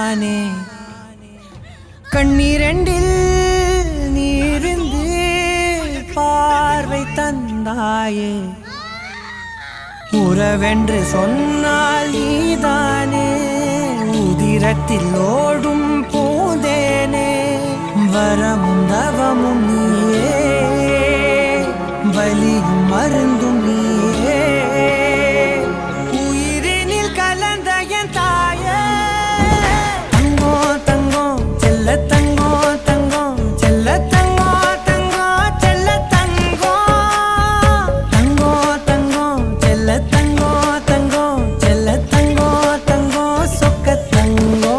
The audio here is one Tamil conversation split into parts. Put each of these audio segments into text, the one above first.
நீதானே கண்ணீரண்டில் நீரிந்து பார்வை தந்தாயே உறவென்று சொன்னால் நீதானே உதிரத்தில் ஓடும் பூந்தேனே வரமும் தவமும் நீயே வலியும் மருந்தும் நீயே உயிரினில் கலந்த என் தாயே தங்கோ தங்கோ செல்ல தங்கோ தங்கோ செல்ல தங்கோ தங்கோ செல்ல தங்கோ தங்கோ தங்கோ செல்ல தங்கோ தங்கோ செல்ல தங்கோ தங்கோ சொக்க தங்கோ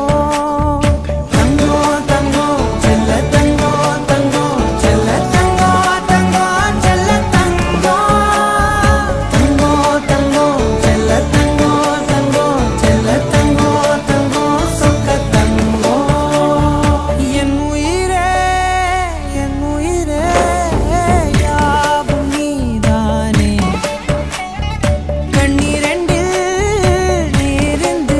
தங்கோ தங்கோ செல்ல தங்கோ தங்கோ செல்ல தங்கோ தங்கோ செல்ல தங்கோ தங்கோ தங்கோ செல்ல தங்கோ தங்கோ செல்ல தங்கோ தங்கோ சொக்க தங்கோ என் உயிரே யாவும் நீதானே கண்ணீரண்டில் நீரிந்து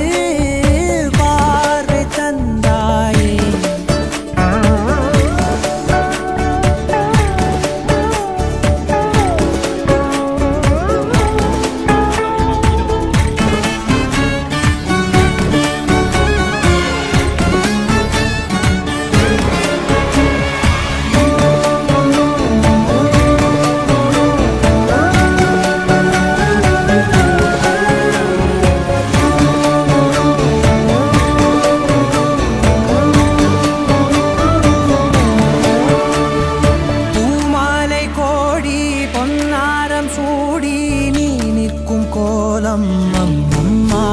பார்வை தந்தாயே பூமாலை கோடி பொன்னாரம் சூடி நீ நிற்கும் கோலம் அம்மம்மா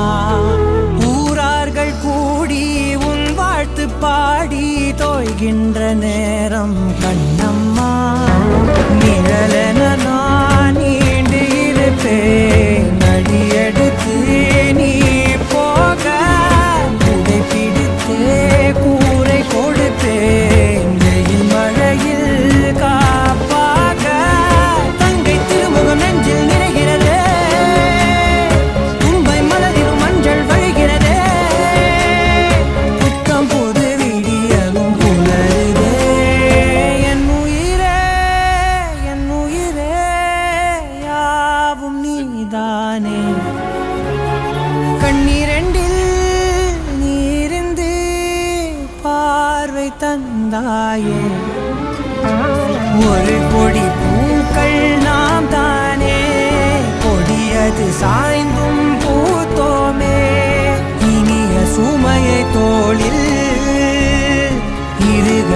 ஊரார்கள் கூடி உன் வாழ்த்து பாடி தோய்கின்ற நேரம் கண்ணம்மா நிழலென நான் நீண்டு இருப்பேன் அடியெடுத்து நீ போக உடை பிடித்தே கூரை கொடுப்பேன் வெயில் மழையில் காப்பாக தங்கை திருமுகம் நெஞ்சில் நிறைகிறதே தும்பை மலரிலும் மஞ்சள் வழிகிறதே புத்தம் புது விடியலும் புலருதே என் உயிரே யாவும் நீதானே கண்ணீரண்டில் நீரிந்து பார்வை தந்தாயே ஒரு கொடி பூக்கள் நாம் தானே கொடியது சாய்ந்தும் பூத்தோமே இனிய சுமையை தோளில் இருக